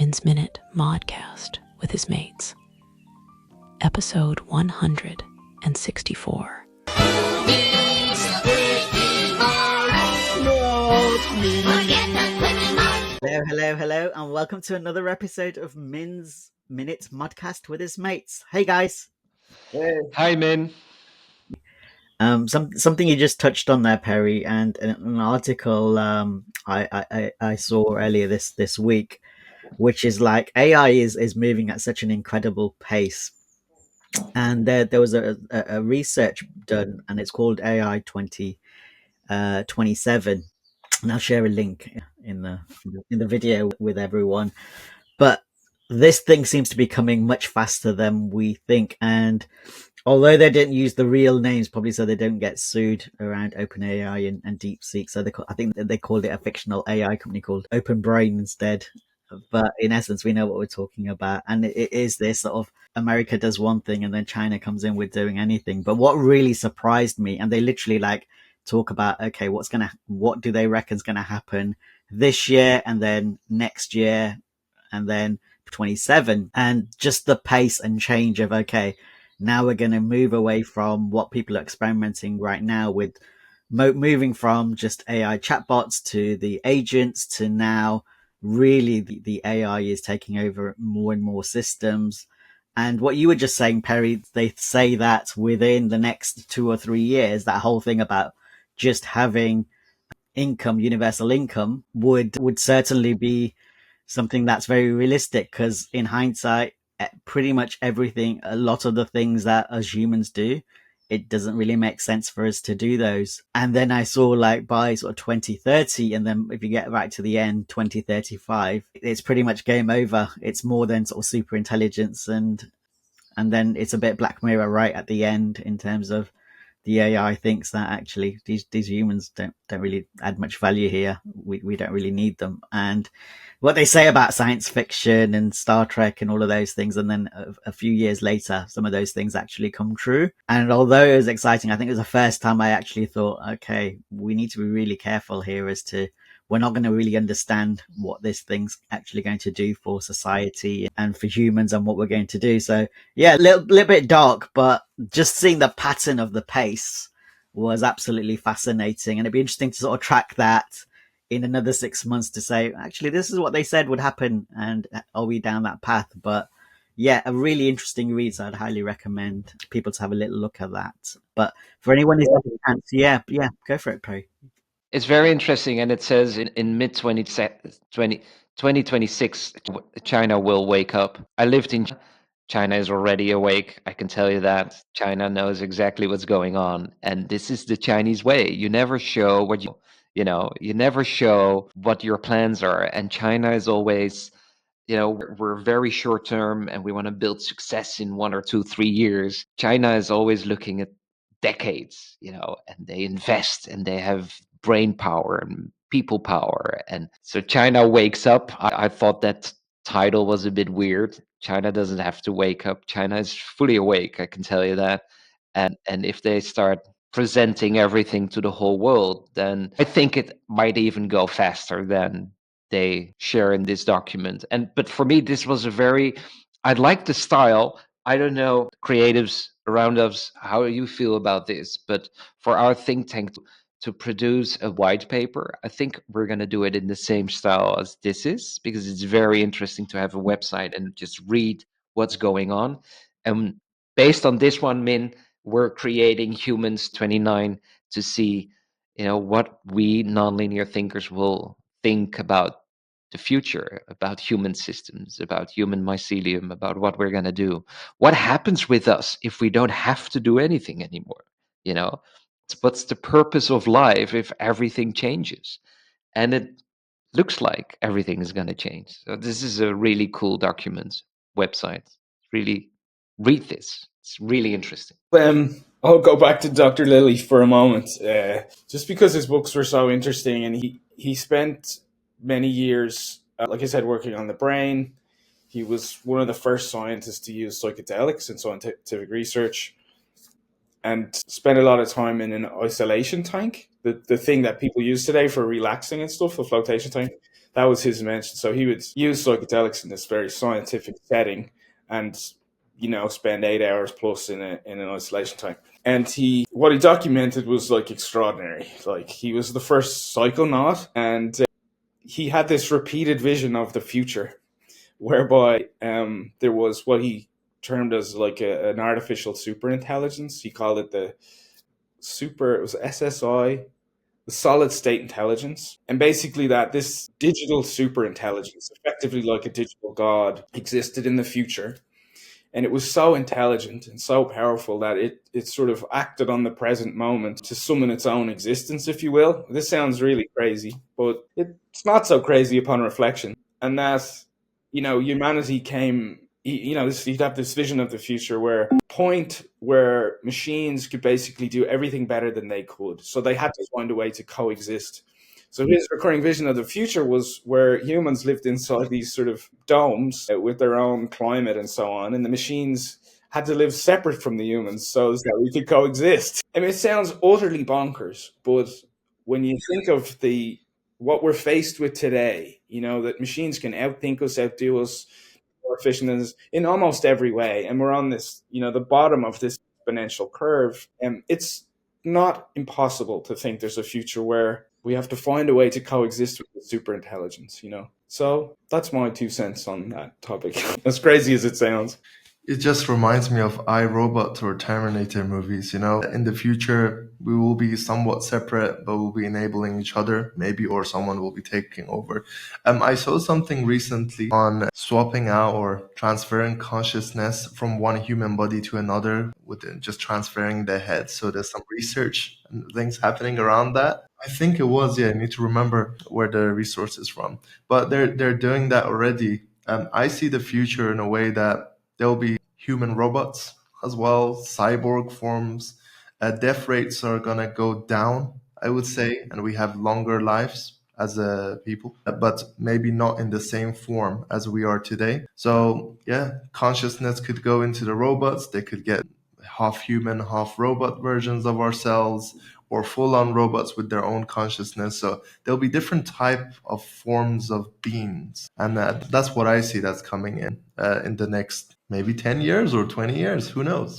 Min's Minute Modcast with his mates. Episode 164. Hello, and welcome to another episode of Min's Minute Modcast with his mates. Hey guys. Hey. Hi, Min. Something you just touched on there, Perry, and an article I saw earlier this week, which is like AI is moving at such an incredible pace, and there was a research done, and it's called AI 2027, and I'll share a link in the video with everyone. But this thing seems to be coming much faster than we think, and although they didn't use the real names, probably so they don't get sued around OpenAI and DeepSeek. So I think they called it a fictional AI company called OpenBrain instead. But in essence, we know what we're talking about. And it is this sort of America does one thing and then China comes in with doing anything. But what really surprised me, and they literally like talk about, okay, what do they reckon is going to happen this year and then next year and then 27, and just the pace and change of, okay, now we're going to move away from what people are experimenting right now with moving from just AI chatbots to the agents to now really the AI is taking over more and more systems. And what you were just saying, Perry, they say that within the next 2 or 3 years, that whole thing about just having income, universal income would certainly be something that's very realistic, because in hindsight, pretty much everything, a lot of the things that as humans do, it doesn't really make sense for us to do those. And then I saw like by sort of 2030, and then if you get right to the end, 2035, it's pretty much game over. It's more than sort of super intelligence, and then it's a bit Black Mirror right at the end in terms of the AI thinks that actually these humans don't really add much value here. We don't really need them. And what they say about science fiction and Star Trek and all of those things, and then a few years later, some of those things actually come true. And although it was exciting, I think it was the first time I actually thought, okay, we need to be really careful here as to, we're not going to really understand what this thing's actually going to do for society and for humans and what we're going to do. So yeah, a little bit dark, but just seeing the pattern of the pace was absolutely fascinating. And it'd be interesting to sort of track that in another 6 months to say, actually, this is what they said would happen, and are we down that path? But yeah, a really interesting read. So I'd highly recommend people to have a little look at that. But for anyone who's had a chance, yeah, go for it, Perry. It's very interesting, and it says in mid 2026, China will wake up. I lived in China. China is already awake. I can tell you that. China knows exactly what's going on. And this is the Chinese way. You never show what you never show what your plans are. And China is always, we're very short term and we want to build success in 1 or 2, 3 years. China is always looking at decades, and they invest and they have brain power and people power. And so China wakes up. I thought that title was a bit weird. China doesn't have to wake up. China is fully awake, I can tell you that. And if they start presenting everything to the whole world, then I think it might even go faster than they share in this document. But for me, this was I like the style. I don't know, creatives around us, how you feel about this, but for our think tank to produce a white paper, I think we're going to do it in the same style as this is, because it's very interesting to have a website and just read what's going on. And based on this one, Min, we're creating Humans 29 to see, what we nonlinear thinkers will think about the future, about human systems, about human mycelium, about what we're going to do. What happens with us if we don't have to do anything anymore? What's the purpose of life if everything changes? And it looks like everything is going to change. So this is a really cool document website. Really read this. It's really interesting. I'll go back to Dr. Lilly for a moment, just because his books were so interesting, and he spent many years, like I said, working on the brain. He was one of the first scientists to use psychedelics in scientific research, and spent a lot of time in an isolation tank, the thing that people use today for relaxing and stuff, the flotation tank. That was his invention. So he would use psychedelics in this very scientific setting, and spend 8 hours plus in an isolation tank. And what he documented was like extraordinary. Like, he was the first psychonaut, and he had this repeated vision of the future, whereby there was what he termed as like an artificial super intelligence. He called it it was SSI, the solid state intelligence. And basically, that this digital super intelligence, effectively like a digital god, existed in the future. And it was so intelligent and so powerful that it sort of acted on the present moment to summon its own existence, if you will. This sounds really crazy, but it's not so crazy upon reflection. And that, humanity came, you'd have this vision of the future where machines could basically do everything better than they could. So they had to find a way to coexist. So his recurring vision of the future was where humans lived inside these sort of domes with their own climate and so on, and the machines had to live separate from the humans so that we could coexist. I mean, it sounds utterly bonkers, but when you think of what we're faced with today, that machines can outthink us, outdo us, more efficient in almost every way, and we're on this, the bottom of this exponential curve, and it's not impossible to think there's a future where we have to find a way to coexist with the super intelligence, So that's my 2 cents on that topic. As crazy as it sounds. It just reminds me of iRobot or Terminator movies. In the future, we will be somewhat separate, but we'll be enabling each other, maybe, or someone will be taking over. I saw something recently on swapping out or transferring consciousness from one human body to another with just transferring their head. So there's some research and things happening around that. I think it was, I need to remember where the resource is from, but they're doing that already. I see the future in a way that there'll be human robots as well, cyborg forms. Death rates are gonna go down, I would say, and we have longer lives as a people, but maybe not in the same form as we are today. So yeah, consciousness could go into the robots. They could get half human, half robot versions of ourselves, or full-on robots with their own consciousness. So there'll be different type of forms of beings, and that's what I see that's coming in the next maybe 10 years or 20 years. Who knows?